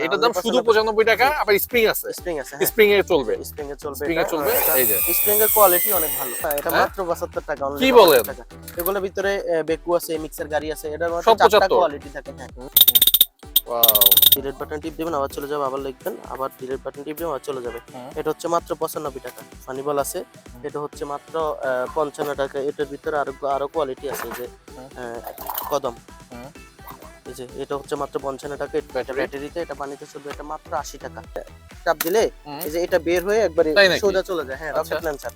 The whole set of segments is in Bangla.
এটার দাম শুধু 95 টাকা, আবার স্প্রিং আছে। স্প্রিং আছে, স্প্রিং এ চলবে, স্প্রিং এ চলবে, স্প্রিং এ চলবে। এই যে স্প্রিং এর কোয়ালিটি অনেক ভালো। এটা হ্যাঁ? মাত্র 72 টাকা, অনলি কি বলেন? 72 টাকা। এগুলোর ভিতরে বেকু আছে, মিক্সার গাড়ি আছে, এটার মধ্যে সব 4টা 75? কোয়ালিটি থাকে। হ্যাঁ, ওয়াও। ডিলিট বাটন টিপ দিবেন, আবার চলে যাবে, আবার লিখবেন, আবার ডিলিট বাটন টিপ দিবেন, আবার চলে যাবে। এটা হচ্ছে মাত্র 95 টাকা। ফানি বল আছে, এটা হচ্ছে মাত্র 55 টাকা। এটার ভিতরে আরো কোয়ালিটি আছে, যে কদম, এই যে এটা হচ্ছে মাত্র 55 টাকা। এটা ব্যাটারিতে, এটা পানিতে চলবে, এটা মাত্র 80 টাকা। চাপ দিলে এই যে এটা বের হয়ে একবারে সোজা চলে যায়। হ্যাঁ, রকেট লঞ্চার।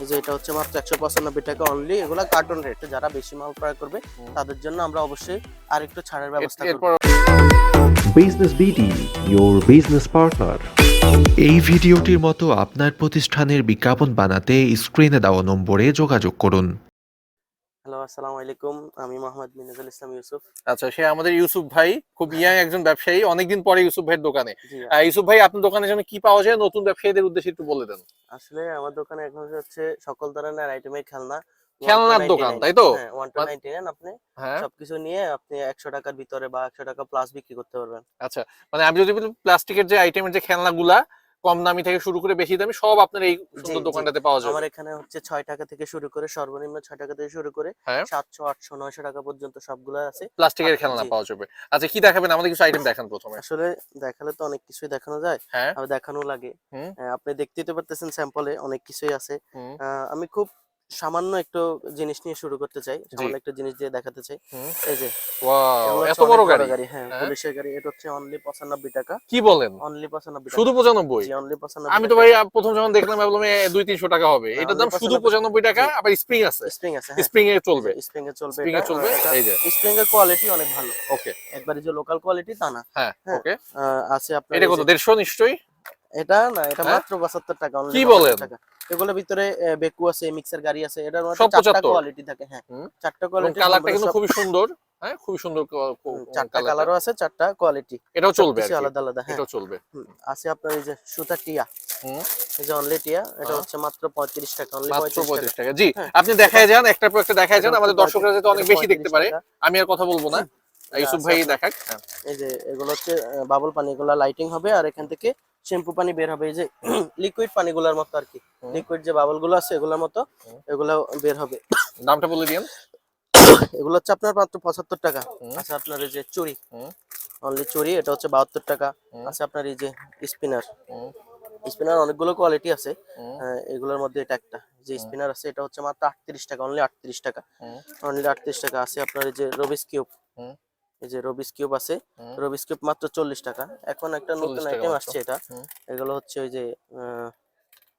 এই যে এটা হচ্ছে মাত্র 195 টাকা অনলি। এগুলা কার্টন রেট, যারা বেশি মাল ক্রয় করবে তাদের জন্য আমরা অবশ্যই আরেকটু ছাড়ের ব্যবস্থা করব। Business BD, your business partner. এই ভিডিওটির মতো আপনার প্রতিষ্ঠানের বিজ্ঞাপন বানাতে স্ক্রিনে দেওয়া নম্বরে যোগাযোগ করুন। হ্যালো, আসসালামু আলাইকুম। আমি মোহাম্মদ মিনাজুল ইসলাম ইউসুফ। আচ্ছা, সে আমাদের ইউসুফ ভাই, খুব ইয়াং একজন ব্যবসায়ী, অনেকদিন পরে ইউসুফ ভাইয়ের দোকানে। জি, ইউসুফ ভাই, আপনার দোকানে যেন কি পাওয়া যায় নতুন ব্যবসায়ীদের উদ্দেশ্যে একটু বলে দেন। আসলে আমার দোকানে এখন হচ্ছে সকল ধরনের আইটেমের খেলনা। খেলনার দোকান, তাই তো? হ্যাঁ, 199 আপনি হ্যাঁ। সবকিছু নিয়ে আপনি 100 টাকার ভিতরে বা 100 টাকা প্লাস বিক্রি করতে পারবেন। আচ্ছা, মানে আমি যদি বলি প্লাস্টিকের যে আইটেমের যে খেলনাগুলা কম দামি থেকে শুরু করে বেশি দামি সব আপনার এই সুন্দর দোকানটাতে পাওয়া যাবে। আমার এখানে হচ্ছে 6 টাকা থেকে শুরু করে, সর্বনিম্ন 6 টাকা থেকে শুরু করে হ্যাঁ, 700, 800, 900 টাকা পর্যন্ত সবগুলো আছে। প্লাস্টিকের খেলনা পাওয়া যাবে। আচ্ছা, কি দেখাবেন আমাদের? কিছু আইটেম দেখান প্রথমে। আসলে দেখালে তো অনেক কিছুই দেখানো যায়, হ্যাঁ। আর দেখানো লাগে। হুম। আপনি দেখতেই তো পারতেছেন, স্যাম্পলে অনেক কিছুই আছে। হুম। আমি খুব সামান্য একটু জিনিস নিয়ে শুরু করতে চাই, জি। সামান্য একটা জিনিস দিয়ে দেখাতে চাই। হুম। এই যে ওয়াও, এগুলো এত হচ্ছে বড় অনেক গাড়ি! হ্যাঁ, হ্যাঁ। পুলিশের গাড়ি। এটা হচ্ছে অনলি 95 টাকা। কি বলেন? অনলি 95 টাকা। শুধু 95? জি, অনলি 95 আমি তো টাকা। ভাই প্রথম যখন দেখলাম ভাবলাম 200-300 টাকা হবে। না, এটার only দাম শুধু 95 95 টাকা, জি। আবার স্প্রিং আছে। স্প্রিং আছে, হ্যাঁ। স্প্রিং এ চলবে, স্প্রিং এ চলবে স্প্রিং এটা। এ চলবে। এই যে স্প্রিং এর কোয়ালিটি অনেক ভালো। ওকে। একবারে যে লোকাল কোয়ালিটি তা না। হ্যাঁ, হ্যাঁ, ওকে। আছে আপনার এটা এই কত? যে 150 নিশ্চয়ই? এটা না, এটা হ্যাঁ? মাত্র 72 টাকা, অনলি কি 72 বলেন? টাকা। এগুলোর ভিতরে বেকু আছে, মিক্সার গাড়ি আছে, এটার মধ্যে সব 4টা 75? কোয়ালিটি থাকে। হ্যাঁ, হুম। 4টা এবং কোয়ালিটি কালারটা কিন্তু খুবই সুন্দর। হ্যাঁ, খুবই সুন্দর 4টা কালারটা। কালারও আছে, 4টা কোয়ালিটি। এটাও চলবে আর সবকিছু কি। আলাদা আলাদা। হ্যাঁ, এটাও চলবে। আছে আপনার এই যে সুতা টিয়া। হুম। এই যে অনলি টিয়া, এটা হ্যাঁ। হচ্ছে মাত্র 35 টাকা, অনলি মাত্র 35 35 টাকা। টাকা। জি, হ্যাঁ, আপনি দেখায় যান, একটার পর একটা দেখায় যান, এটা আমাদের হচ্ছে দর্শকরা যাতে অনেক বেশি 35 দেখতে পারে। টাকা। আমি আর কথা বলবো না, এটা ইউসুফ আছে ভাই আপনার, দেখাক। হ্যাঁ। এই যে এগুলো হচ্ছে বাবল পানি, এগুলো লাইটিং হবে, আর এখান থেকে শ্যাম্পু পানি বের হবে, এই যে লিকুইড পানিগুলোর মতো আর কি। লিকুইড যে বাবল গুলো আছে এগুলোর মতো এগুলো বের হবে। দামটা বলে দিন। এগুলো হচ্ছে আপনার মাত্র 75 টাকা। আচ্ছা, আপনার এই যে চুড়ি, অনলি চুড়ি, এটা হচ্ছে 72 টাকা। আচ্ছা, আপনার এই যে স্পিনার, স্পিনার অনেকগুলো কোয়ালিটি আছে। এগুলোর মধ্যে এটা একটা যে স্পিনার আছে, এটা হচ্ছে মাত্র 38 টাকা, অনলি 38 টাকা। অনলি 38 টাকা। আছে আপনার এই যে রবিস কিউব, এই যে রবিস কিউব আছে, রবিস কিউব মাত্র 40 টাকা। এখন একটা নতুন 40 টাকা আইটেম মাত্র। আসছে, এটা এগুলো হচ্ছে ওই যে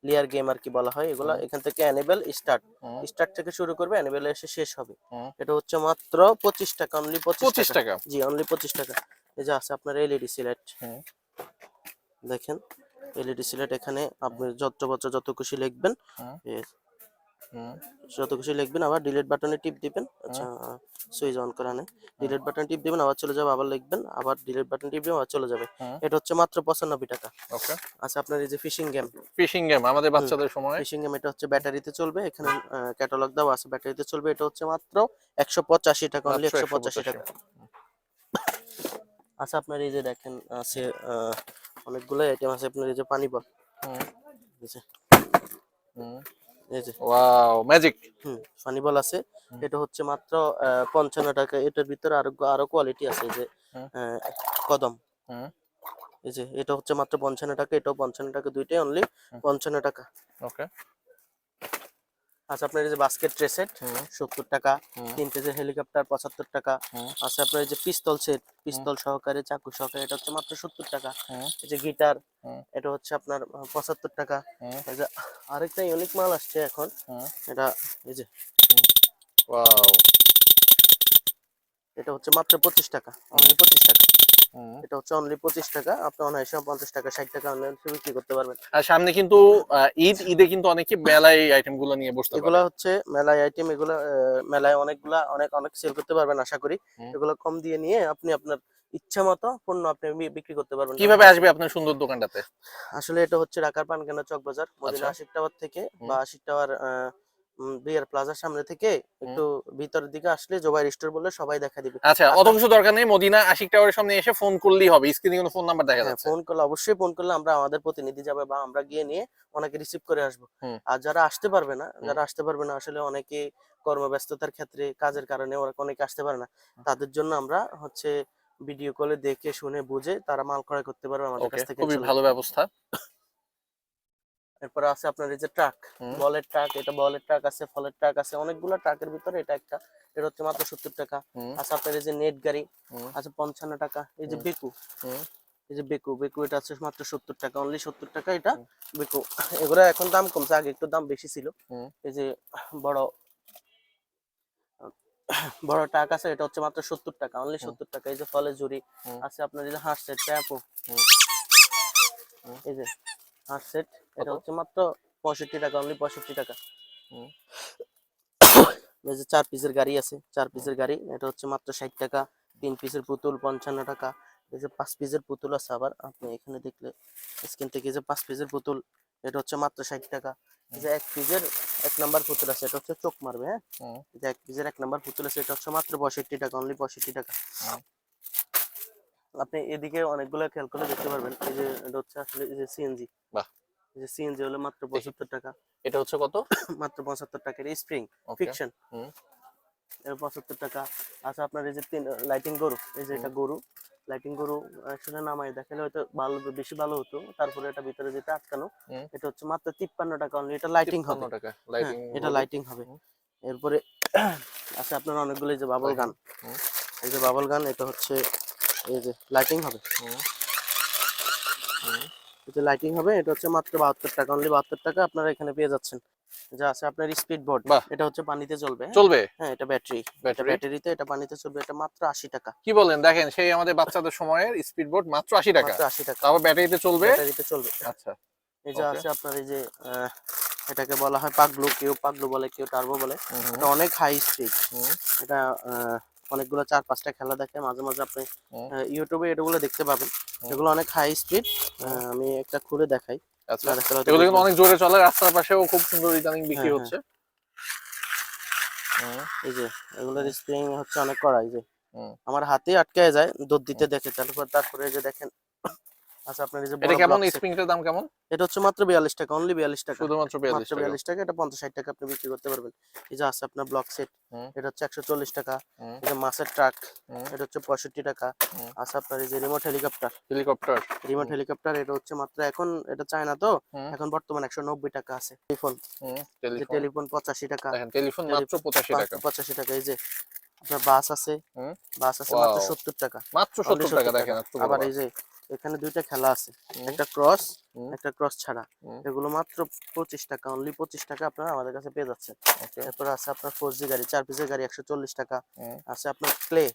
লিয়ার গেম আর কি বলা হয় এগুলা। এখান থেকে অ্যানিমেল স্টার্ট, স্টার্ট থেকে শুরু করবে, অ্যানিমেল এসে শেষ হবে। এটা হচ্ছে মাত্র 25 টাকা, অনলি 25 25 টাকা। টাকা? জি, অনলি 25 টাকা। এই যে আছে আপনার এলইডি সিলেট, দেখেন এলইডি সিলেট। এখানে আপনি যত বছর যত খুশি লিখবেন, যত খুশি লিখবেন, আবার ডিলিট বাটনে টিপ দিবেন। আচ্ছা, সুইচ অন করা নেই, ডিলিট বাটন টিপ দিবেন, আবার চলে যাবে, আবার লিখবেন, আবার ডিলিট বাটন টিপ দিবেন, আবার চলে যাবে। এটা হচ্ছে মাত্র 95 টাকা। ওকে। আচ্ছা, আপনার এই যে ফিশিং গেম, ফিশিং গেম আমাদের বাচ্চাদের সময়। ফিশিং গেম, এটা হচ্ছে ব্যাটারিতে চলবে, এখানে ক্যাটালগ দেওয়া আছে, ব্যাটারিতে চলবে। এটা হচ্ছে মাত্র 185 টাকা, অনলি 185 টাকা। আচ্ছা, আপনার এই যে দেখেন আছে অনেকগুলো আইটেম আছে। আপনার এই যে পানি বল, এই যে ওয়াও, ম্যাজিক। ফানি বল আছে, এটা হচ্ছে মাত্র 55 টাকা। এটার ভিতরে আরো কোয়ালিটি আছে, এই যে কদম, এই যে এটা হচ্ছে মাত্র 55 টাকা, এটাও 55 টাকা, দুইটাই অনলি 55 টাকা। ওকে। আচ্ছা, আপনার এই যে বাস্কেট ট্রে সেট 70 টাকা, 3 পেজের হেলিকপ্টার 75 টাকা। আচ্ছা, আপনার এই যে পিস্তল সেট, পিস্তল সহকারে, চাকু সহকারে, এটা হচ্ছে মাত্র 70 টাকা। এই যে গিটার, এটা হচ্ছে আপনার 75 টাকা। এই যে আরেকটা ইউনিক মাল আসছে এখন, এটা এই যে ওয়াও, এটা হচ্ছে মাত্র 25 টাকা, অনলি 25 টাকা। এটা হচ্ছে অনলি 25 টাকা। আপনি অনায়াসে 50 টাকা 60 টাকা অনলাইন বিক্রি করতে পারবেন। আর সামনে কিন্তু ঈদে কিন্তু অনেকে মেলায় এই আইটেম গুলো নিয়ে বসতে পারে। এগুলা হচ্ছে মেলায় আইটেম, এগুলা মেলায় অনেকগুলা অনেক সেল করতে পারবেন আশা করি। এগুলো কম দিয়ে নিয়ে আপনি আপনার ইচ্ছা মতো পণ্য আপনি বিক্রি করতে পারবেন। কিভাবে আসবে আপনার সুন্দর দোকানটাতে? আসলে এটা হচ্ছে ঢাকার পানখানা চক বাজার, মদিনা আশিক টাওয়ার থেকে বা আশিক টাওয়ার বিয়ার প্লাজার সামনে থেকে একটু ভিতরের দিকে আসলে জোবাইর স্টোর বললে সবাই দেখা দিবে। আচ্ছা, অত কিছু দরকার নেই, মদিনা আশিক টাওয়ারের সামনে এসে ফোন করলেই হবে, স্ক্রিনে কোনো ফোন নাম্বার দেখা হ্যাঁ, যাচ্ছে। ফোন করলে অবশ্যই ফোন করলে আমরা আমাদের প্রতিনিধি যাবে বা আমরা গিয়ে নিয়ে ওনাকে রিসিভ করে আসবো। হুম। আর যারা আসতে পারবে না, আসলে অনেকে কর্মব্যস্ততার ক্ষেত্রে কাজের কারণে ওরা অনেকে আসতে পারে না, তাদের জন্য আমরা হচ্ছে ভিডিও কলে দেখে শুনে বুঝে তারা মাল ক্রয় করতে পারবে আমাদের ওকে, কাছ থেকে খুবই ইনশাল্লাহ। ভালো ব্যবস্থা। এরপরে আছে আপনার এই যে ট্রাক, বলের ট্রাক, এটা বলের ট্রাক আছে, ফলের ট্রাক আছে, অনেকগুলো ট্রাকের ভিতরে এটা একটা, এটা হচ্ছে মাত্র 70 টাকা। আছে আপনার এই যে নেট গাড়ি আছে 55 টাকা। এই যে বেকু, এই যে বেকু এটা আছে মাত্র 70 টাকা, অনলি 70 টাকা এটা বেকু। এগুলো এখন দাম কমছে, আগে একটু দাম বেশি ছিল। এই যে বড় বড় ট্রাক আছে, এটা হচ্ছে মাত্র 70 টাকা, অনলি 70 টাকা। এই যে ফলের ঝুড়ি আছে আপনার, এই যে হাঁস সেট ট্যাপো, এই যে হাঁস সেট, এটা হচ্ছে মাত্র 65 টাকা, অনলি 65 টাকা। এই যে 4 পিসের গাড়ি আছে, 4 পিসের গাড়ি, এটা হচ্ছে মাত্র 60 টাকা। 3 পিসের পুতুল 55 টাকা। এই যে 5 পিসের পুতুল আছে, আবার আপনি এখানে দেখলে স্ক্রিন থেকে যে 5 পিসের পুতুল, এটা হচ্ছে মাত্র 60 টাকা। এই যে 1 পিসের 1 নাম্বার পুতুল আছে, এটা হচ্ছে চোখ মারবে, হ্যাঁ, এই যে 1 পিসের 1 নাম্বার পুতুল আছে, এটা হচ্ছে মাত্র 62 টাকা, অনলি 62 টাকা। আপনি এদিকে অনেকগুলো খেয়াল করে দেখতে পারবেন, এই যে এটা হচ্ছে আসলে এই যে সিএনজি, বাহ, এই যে সিএনজি হলো মাত্র 75 টাকা, এটা হচ্ছে কত? মাত্র 75 টাকা। এই স্প্রিং ওকে, ফিকশন, এর 75 টাকা। আচ্ছা আপনার এই যে লাইটিং গরু, এই যে এটা গরু, লাইটিং গরু আসলে নামায় দেখালে হয়তো ভালো, বেশি ভালো হতো, তারপরে এটা ভিতরে যেটা আটকানো, এটা হচ্ছে মাত্র 53 টাকা, অনলি এটা লাইটিং হবে। 53 টাকা হ্যাঁ, লাইটিং, এটা লাইটিং হবে। এরপরে আছে আপনার অনেকগুলো, এই যে বাবল গান, এই যে বাবল গান, এটা হচ্ছে এই যে লাইটিং হবে, এই যে লাইটিং হবে, এটা হচ্ছে মাত্র 72 টাকা, অনলি 72 টাকা আপনারা এখানে পেয়ে যাচ্ছেন। যা আছে আপনার স্পিড বোর্ড, বাহ, এটা হচ্ছে পানিতে চলবে, হ্যাঁ? চলবে, হ্যাঁ, এটা ব্যাটারি, এটা ব্যাটারি, ব্যাটারিতে, এটা পানিতে চলবে, এটা মাত্র 80 টাকা। কি বলেন, দেখেন সেই আমাদের বাচ্চাদের সময়ের স্পিড বোট মাত্র 80 টাকা, মাত্র 80 টাকা, তারপর ব্যাটারিতে চলবে। ব্যাটারিতে চলবে। আচ্ছা, এই যে ওকে, আছে আপনার এই যে এটাকে বলা হয় পাগলু, কেউ পাগলু বলে, কেউ টার্বো বলে। এটা অনেক হাই স্পিড, এটা অনেকগুলো 4-5টা খেলা দেখে, মাঝে মাঝে আপনি ইউটিউবে এগুলো দেখতে পাবেন, এগুলো অনেক হাই স্পিড। আমি একটা খুলে দেখাই। আচ্ছা, না দেখালে হয়তো এগুলো কিন্তু বুঝবেন। অনেক জোরে চলে, রাস্তার পাশেও খুব সুন্দর ইদানিং বিক্রি হ্যাঁ, হচ্ছে। এই যে এগুলোর স্প্রিং হচ্ছে অনেক কড়া, এই যে আমার হাতে আটকে যায় দৌড় দিতে দেখে, তারপরে এই যে দেখেন। আচ্ছা আপনার এই যে এটা বড় কেমন, ব্লক সেট, স্প্রিংটার দাম কেমন? এটা হচ্ছে মাত্র 42 টাকা, অনলি 42 টাকা, শুধুমাত্র 42 মাত্র টাকা। 42 টাকা। এটা 50-60 টাকা আপনি বিক্রি করতে পারবেন। এই যে আছে আপনার ব্লক সেট, এটা হচ্ছে 140 টাকা। এই যে মাছের ট্রাক, এটা হচ্ছে 65 টাকা। আছে আপনার এই যে রিমোট হেলিকপ্টার, হেলিকপ্টার, এটা হচ্ছে মাত্র, এখন এটা চায় না তো, এখন বর্তমান 190 টাকা আছে। টেলিফোন, যে টেলিফোন, টেলিফোন 85 টাকা, দেখেন টেলিফোন মাত্র 85 টাকা। 85 টাকা। এই যে আপনার বাস আছে, বাস আছে মাত্র ওয়াও, 70 টাকা, মাত্র only 70 টাকা, দেখেন এত বড় আবার বাস। এই যে এখানে দুইটা খেলা আছে, একটা ক্রস, একটা ক্রস ছাড়া, এগুলো মাত্র 25 টাকা, অনলি 25 টাকা আপনারা আমাদের কাছে পেয়ে যাচ্ছেন। ওকে, এরপর আছে আপনার 4G গাড়ি, 4 পিসের গাড়ি 140 টাকা। আছে আপনার ক্লে,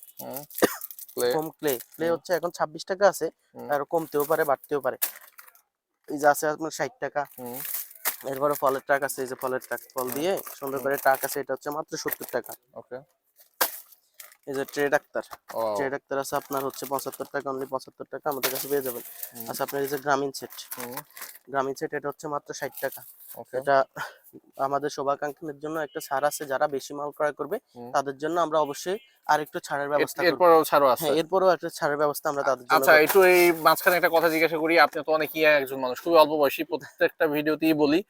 প্লে, ফোম ক্লে হচ্ছে এখন 26 টাকা আছে, আর কমতেও পারে বাড়তেও পারে। এই যে আছে আপনার 60 টাকা। এরপরে ফলের ট্রাক আছে, এই যে ফলের ট্রাক, ফল দিয়ে সুন্দর করে ট্রাক আছে, এটা হচ্ছে মাত্র 70 টাকা। ওকে, এই যে tray doctor, wow, tray doctor আছে আপনার হচ্ছে 75 টাকা, অনলি 75 টাকা আমাদের কাছে পেয়ে যাবেন। আচ্ছা আপনার এই যে গ্রামীণ সেট, এটা হচ্ছে মাত্র 60 টাকা। ওকে, এটা আমাদের শুভাকাঙ্ক্ষীদের জন্য একটা ছাড় আছে, যারা বেশি মাল ক্রয় করবে তাদের জন্য আমরা অবশ্যই আরেকটু ছাড়ের ব্যবস্থা করব। এরপরও ছাড়ও আছে। হ্যাঁ, এরপরও একটা ছাড়ের ব্যবস্থা আমরা তাদের জন্য আচ্ছা, করব। একটু এই মাঝখানে একটা কথা জিজ্ঞাসা করি, আপনি তো অনেক একজন মানুষ, খুবই অল্প বয়সী, প্রত্যেকটা ভিডিওতেই বলি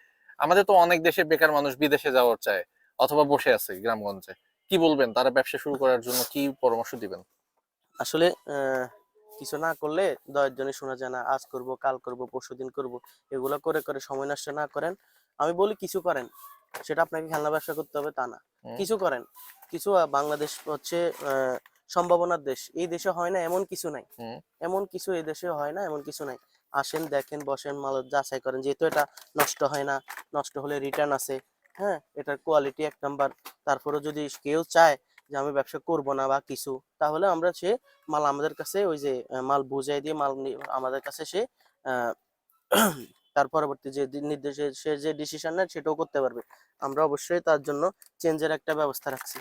আমাদের তো অনেক দেশে বেকার মানুষ বিদেশে যাওয়ার চায় অথবা বসে আছে গ্রামগঞ্জে, কি বলবেন, তারা ব্যবসা শুরু করার জন্য কি পরামর্শ দিবেন? আসলে কিছু না করলে 10 জনে শোনা যায় না, আজ করব, কাল করব, পরশুদিন করব, এগুলো করে করে সময় নষ্ট না করেন। আমি বলি কিছু করেন, সেটা আপনাকে খেলনা ব্যবসা করতে হবে তা না, কিছু করেন, কিছু। বাংলাদেশ হচ্ছে সম্ভাবনার দেশ, এই দেশে হয় না এমন কিছু নাই, এমন কিছু এই দেশে হয় না এমন কিছু নাই। আসেন, দেখেন, বসেন, মাল যাচাই করেন, যেহেতু এটা নষ্ট হয় না, নষ্ট হলে রিটার্ন আছে, হ্যাঁ, এটার কোয়ালিটি 1 নাম্বার। তারপরে যদি কেউ চায় যে আমি ব্যবসা করব না বা কিছু, তাহলে আমরা সে মাল আমাদের কাছে, ওই যে মাল বুঝাই দিয়ে মাল আমাদের কাছে সে তার পরবর্তী যে নির্দেশে সে যে ডিসিশন নেয় সেটাও করতে পারবে। আমরা অবশ্যই তার জন্য চেঞ্জের একটা ব্যবস্থা রাখছি।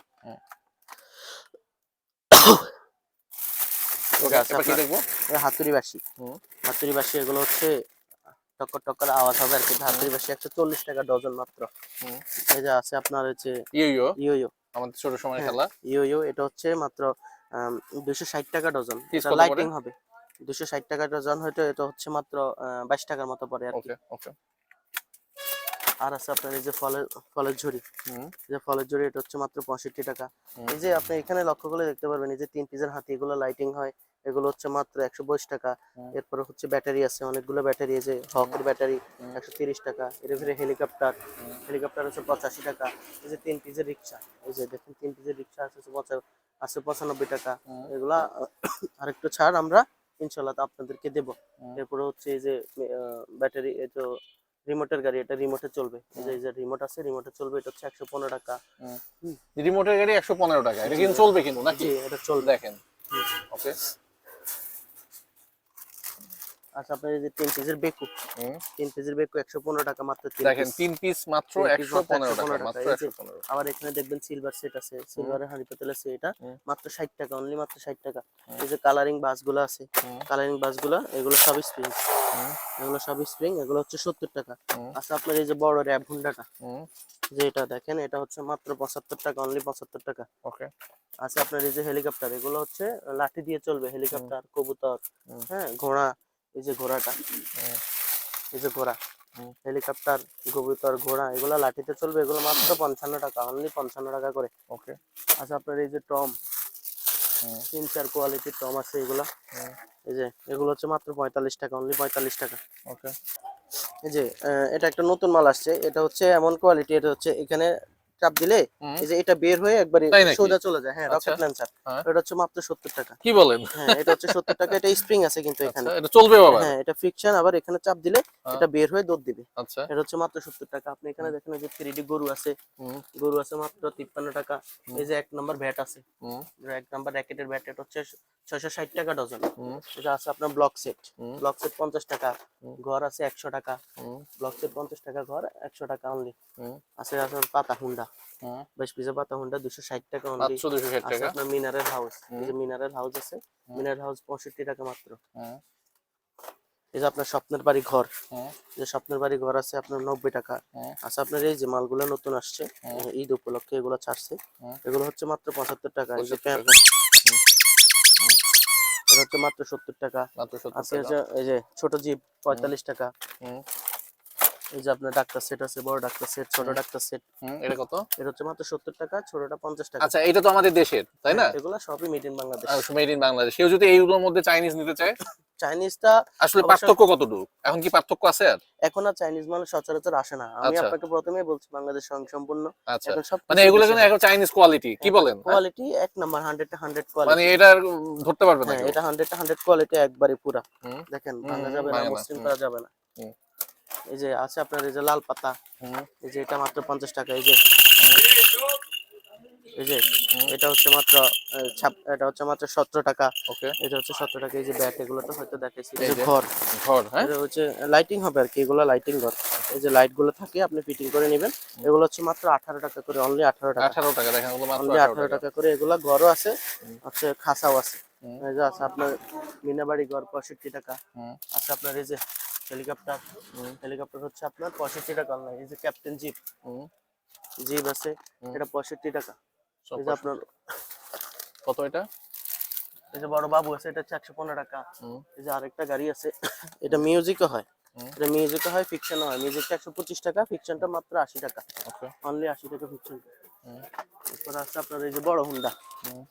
ওকে, এবার কি দেখবো? হাতুড়ি বাসি, হাতুড়ি বাসি, এগুলো হচ্ছে টক্কর টক্কর আওয়াজ হবে আর কি, ধাত্রী বাঁশি 140 টাকা ডজন মাত্র। হুম। এই যে আছে আপনার হচ্ছে ইয়ো ইয়ো, আমাদের ছোট সময় হ্যাঁ খেলা। ইয়ো, এটা হচ্ছে মাত্র 260 টাকা ডজন। Piece এটা কত করে? লাইটিং হবে, 260 টাকা ডজন, হয়তো এটা হচ্ছে মাত্র 22 টাকার মতো পড়ে আর কি। ওকে ওকে। আর আছে আপনার এই যে ফলের ঝুড়ি, হুম এই যে ফলের ঝুড়ি, এটা হচ্ছে মাত্র 65 টাকা। হুম। এই যে আপনি এখানে লক্ষ্য করলে দেখতে পারবেন, এই যে 3 পিসের হাতি, এগুলো লাইটিং হয়, এগুলো হচ্ছে মাত্র 122 টাকা। হুম। এরপরে হচ্ছে ব্যাটারি আছে অনেকগুলো ব্যাটারি, এই যে হকের ব্যাটারি হুম। 130 টাকা। এর ভিতরে হেলিকপ্টার, হেলিকপ্টার হচ্ছে 85 টাকা। এই যে 3 পিসের রিক্সা, এই যে দেখেন 3 পিসের রিক্সা আছে 95 টাকা। হুম। এগুলা আরেকটু ছাড় আমরা ইনশাল্লাহ তো আপনাদেরকে দেবো। হুম। এরপরে হচ্ছে এই যে ব্যাটারি, এই তো রিমোটের গাড়ি, এটা রিমোটে চলবে, এই যে রিমোট আছে, রিমোটে চলবে, এটা হচ্ছে 115 টাকা। রিমোটের গাড়ি 115 টাকা, এটা কিন্তু চলবে কিন্তু নাকি? জি এটা চলবে। দেখেন। ওকে। আচ্ছা আপনার এই যে 3 পিসের বেকু, হুম। 3 পিসের বেকু 115 টাকা মাত্র। 3 দেখেন পিস 3 পিস মাত্র 3 পিস মাত্র 115 টাকা, 115 মাত্র টাকা। এই যে 115। আবার এখানে দেখবেন সিলভার সেট আছে, সিলভারের হাঁড়ি পাতিল আছে, এটা হুম। মাত্র 60 টাকা, অনলি মাত্র 60 টাকা। এই যে কালারিং বাসগুলো আছে, হুম। কালারিং বাসগুলো, এগুলো সব স্প্রিং, হুম। এগুলো সব স্প্রিং, এগুলো হচ্ছে 70 টাকা। হুম। আচ্ছা আপনার এই যে বড় র‍্যাব হুন্ডাটা, হুম। যে এটা দেখেন, এটা হচ্ছে মাত্র 75 টাকা, অনলি 75 টাকা। ওকে। আচ্ছা আপনার এই যে হেলিকপ্টার, এগুলো হচ্ছে লাঠি দিয়ে চলবে, হেলিকপ্টার, কবুতর, হুম। হ্যাঁ ঘোড়া, এই যে ঘোড়াটা, হুম। এই যে ঘোড়া, হুম। হেলিকপ্টার, কবুতর, ঘোড়া, এগুলো লাঠিতে চলবে, এগুলো মাত্র 55 টাকা, অনলি 55 টাকা করে। ওকে। আচ্ছা আপনার এই যে টম, হুম। 3-4 কোয়ালিটির টম আছে এগুলা, হুম। এই যে এগুলো হচ্ছে মাত্র 45 টাকা, অনলি 45 টাকা। ওকে। এই যে এটা একটা নতুন মাল আসছে, এটা হচ্ছে এমন কোয়ালিটি, এটা হচ্ছে এখানে চাপ দিলে হুম। এই যে এটা বের হয়ে একবারে তাই নাকি? সোজা চলে যায়, হ্যাঁ আচ্ছা। Rocket launcher. হ্যাঁ। এটা হচ্ছে মাত্র 70 টাকা। কি বলেন? হ্যাঁ এটা হচ্ছে 70 টাকা, এটা স্প্রিং আছে কিন্তু এখানে। আচ্ছা, এটা চলবে আবার? হ্যাঁ এটা ফ্রিকশন, আবার এখানে চাপ দিলে হ্যাঁ। এটা বের হয়ে দৌড় দিবে। আচ্ছা। এটা হচ্ছে মাত্র 70 টাকা। আপনি এখানে দেখেন এই যে 3D গরু আছে, হুম। গরু আছে মাত্র 53 টাকা। হুম। এই যে 1 নাম্বার ব্যাট আছে, হুম। 1 নাম্বার র্যাকেটের ব্যাট, এটা হচ্ছে 660 টাকা ডজন। হুম। এটা আছে আপনার ব্লক সেট, হুম। ব্লক সেট 50 টাকা, হুম। ঘর আছে 100 টাকা, হুম। ব্লক সেট 50 টাকা, ঘর 100 টাকা অনলি। হুম। আছে পাতা হুন্ডা, হুম। 22 পিসের পাতা হুন্ডা 260 টাকা অনলি। মাত্র 260 আছে টাকা। আপনার মিনারেল হাউস, এই হুম। যে মিনারেল হাউস আছে, হুম। মিনারেল হাউস 65 টাকা মাত্র। হুম। এই যে আপনার স্বপ্নের বাড়ি ঘর, হুম। যে স্বপ্নের বাড়ি ঘর আছে আপনার 90 টাকা। হুম। আচ্ছা আপনার এই যে মালগুলো নতুন আসছে, হুম। ঈদ উপলক্ষে এগুলো ছাড়ছে, হুম। এগুলো হচ্ছে মাত্র 75 টাকা। এই যে 75 প্যান্ট, টাকা। হুম। এটা হচ্ছে মাত্র 70 টাকা। মাত্র 70 আছে টাকা। এই যে ছোট জিপ 45 টাকা। হুম। এই যে আপনার ডাক্তার সেট আছে, বড় ডাক্তার সেট, ছোট হুম। ডাক্তার সেট, হুম। এটা কত? এটা হচ্ছে মাত্র 70 টাকা, ছোটটা 50 টাকা। আচ্ছা, এটা তো আমাদের দেশের, তাই না? হ্যাঁ, এগুলা সবই made in Bangladesh. Made in Bangladesh. কেউ যদি এইগুলোর মধ্যে চাইনিজ নিতে চায়, চাইনিজটা আসলে অবশ্য পার্থক্য কতটুকু? এখন কি পার্থক্য আছে আর? এখন আর চাইনিজ মাল সচরাচর আসে না। আমি আচ্ছা। আপনাকে প্রথমেই বলছি বাংলাদেশ স্বয়ংসম্পূর্ণ। আচ্ছা। এখন সব মানে এগুলো কিন্তু এখন চাইনিজ কোয়ালিটি, কি বলেন? হ্যাঁ? কোয়ালিটি এক নাম্বার, 100 টা 100 মানে কোয়ালিটি। এটা ধরতে পারবে না হ্যাঁ কেউ। এটা 100 টা 100 কোয়ালিটি একবারে পুরা। হুম। দেখেন হুম। ভাঙা হুম। যাবে না, ভাঙে না। মসৃণ হুম। করা যাবে না। হুম। এই যে আছে আপনার এই যে লাল পাতা, হুম। এই যে এটা মাত্র 50 টাকা। এই যে এই যে হুম। এটা হচ্ছে মাত্র এটা হচ্ছে মাত্র 17 টাকা। ওকে। এটা হচ্ছে 17 টাকা। এই যে ব্যাট, এগুলো তো হয়তো দেখাইছি। এই এই যে যে ঘর, ঘর, হ্যাঁ? এটা হচ্ছে লাইটিং হবে আর কি, এগুলো লাইটিং ঘর। এই যে লাইট গুলো থাকে, আপনি ফিটিং করে নেবেন। এগুলো হচ্ছে মাত্র 18 টাকা করে, অনলি 18 টাকা, 18 টাকা, দেখেন ওগুলো মাত্র অনলি 18 18 টাকা। টাকা করে। এগুলা ঘরও আছে, হচ্ছে খাসাও আছে। হুম। এই যে আছে আপনার মিনাবাড়ি ঘর 65 টাকা। হুম। আছে আপনার এই যে হেলিকপ্টার, হুম। হেলিকপ্টার হচ্ছে আপনার 65 টাকা অনলাইন। এই যে ক্যাপ্টেন জিপ, হুম। জিপ আছে, হুম। এটা 65 টাকা। সব এই যে আপনার কত এটা? এই যে বড় বাবু আছে, এটা হচ্ছে 115 টাকা। হুম। এই যে আরেকটা গাড়ি আছে, এটা মিউজিকও হয়, হুম। এটা মিউজিকও হয়, ফিকশনও হয়। মিউজিকটা 125 টাকা, ফিকশনটা মাত্র 80 টাকা, ওকে। অনলি 80 টাকা ফিকশন। হুম। এরপর আছে আপনার এই যে বড় হুন্ডা, হুম।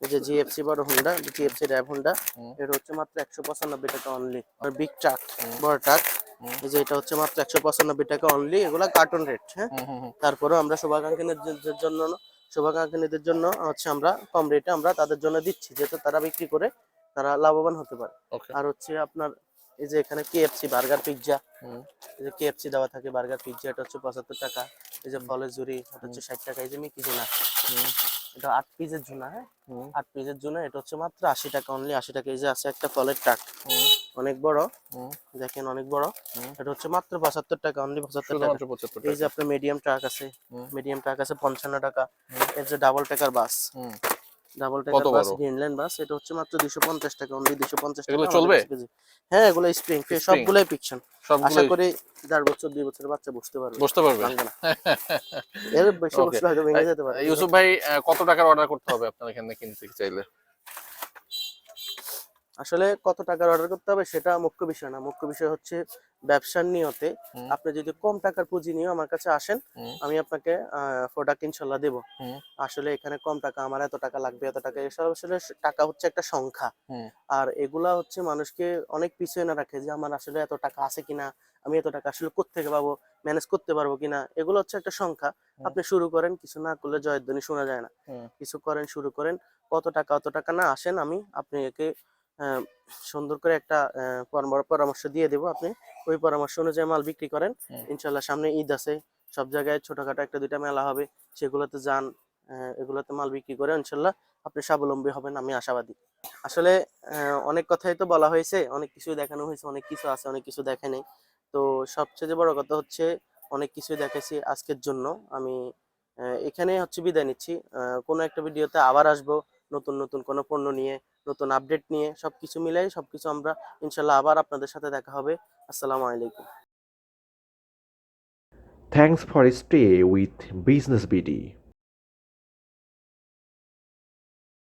এই যে জিএফসি বড় হুন্ডা, জিএফসি র‍্যাব হুন্ডা, হুম। এটা হচ্ছে মাত্র 195 টাকা অনলি। আর বিগ ট্রাক, হুম। বড় ট্রাক, হুম। এই যে এটা হচ্ছে মাত্র 195 টাকা অনলি। এগুলা কার্টুন রেট, হ্যাঁ। হুম। হুম। হুম। তারপরেও আমরা শুভাকাঙ্ক্ষীদের জন্য হচ্ছে আমরা কম রেটে আমরা তাদের জন্য দিচ্ছি, যেহেতু তারা বিক্রি করে তারা লাভবান হতে পারে। ওকে। আর হচ্ছে আপনার এই যে এখানে কেএফসি বার্গার পিৎজা, হুম। এই যে কেএফসি দেওয়া থাকে, বার্গার পিৎজা, এটা হচ্ছে 75 টাকা। এই যে ফলের ঝুড়ি, এটা হচ্ছে 60 টাকা। এই যে মিকি ঝুনা, হুম। এটা 8 পিসের ঝুনা, হ্যাঁ হুম। 8 পিসের ঝুনা, এটা হচ্ছে মাত্র 80 টাকা, অনলি 80 টাকা। এই যে আছে একটা ফলের ট্রাক, হুম। অনেক বড়, হুম। দেখেন অনেক বড়, হুম। এটা হচ্ছে মাত্র 75 টাকা, অনলি 75 টাকা। শুধুমাত্র 75 এই যে টাকা। আপনার মিডিয়াম ট্রাক আছে, হুম। মিডিয়াম ট্রাক আছে 55 টাকা। হুম। এর যে ডাবল টাকার বাস, হুম। ডাবল কত টাকার বাস বড়? গ্রিনল্যান্ড বাস, এটা হচ্ছে মাত্র 250 টাকা, অনলি 250 টাকা। এগুলো আমাদের চলবে? কাছে পেয়ে যাবেন। হ্যাঁ, এগুলো স্প্রিং Spring? সবগুলাই পিকশন। আশা সবগুলোই করি 4 বছর 2 বছরের বাচ্চা বসতে পারবে, বুঝতে পারবে? ভাঙবে না। এর বেশি ওকে, বসলে হয়তো ভেঙে যেতে পারে। ইউসুফ ভাই কত টাকার অর্ডার করতে হবে আপনার এখানে কিনতে চাইলে? আসলে কত টাকার অর্ডার করতে হবে সেটা মুখ্য বিষয় না, মুখ্য বিষয় হচ্ছে ব্যবসার নিয়তে হুম, আপনি যদি কম টাকার পুঁজি নিয়ে আমার কাছে আসেন, হুম, আমি আপনাকে প্রোডাক্ট ইনশাল্লাহ দেবো। হুম, আসলে এখানে কম টাকা, আমার এত টাকা লাগবে, এত টাকা, এসব আসলে টাকা হচ্ছে একটা সংখ্যা। হুম, আর এগুলা হচ্ছে মানুষকে অনেক পিছিয়ে না রাখে যে আমার আসলে এত টাকা আছে কিনা, আমি এত টাকা আসলে কোত্থেকে পাবো, ম্যানেজ করতে পারবো কিনা, এগুলো হচ্ছে একটা সংখ্যা। হুম, আপনি শুরু করেন, কিছু না করলে জয়ের ধ্বনি শোনা যায় না। হুম। কিছু করেন, শুরু করেন, কত টাকা অত টাকা না আসেন, আমি আপনি একে আহ, সুন্দর করে একটা পরামর্শ দিয়ে দেবো, আপনি ওই পরামর্শ অনুযায়ী মাল বিক্রি করেন। হুম। ইনশাল্লাহ সামনে ঈদ আছে, সব জায়গায় ছোটখাটো একটা দুইটা মেলা হবে, সেগুলোতে যান, এগুলোতে মাল বিক্রি করে ইনশাল্লাহ আপনি স্বাবলম্বী হবেন, আমি আশাবাদী। আসলে অনেক কথাই তো বলা হয়েছে, অনেক কিছু দেখানো হয়েছে, অনেক কিছু আছে, অনেক কিছু দেখে নেই। তো সবচেয়ে বড় কথা হচ্ছে অনেক কিছুই দেখাইছি আজকের জন্য। আমি এখানে হচ্ছে বিদায় নিচ্ছি। কোনো একটা ভিডিওতে আবার আসবো নতুন নতুন কোনো পণ্য নিয়ে, নতুন আপডেট নিয়ে, সবকিছু মিলাই সবকিছু আমরা ইনশাল্লাহ আবার আপনাদের সাথে দেখা হবে। আসসালামু আলাইকুম। Thanks for stay with Business BD.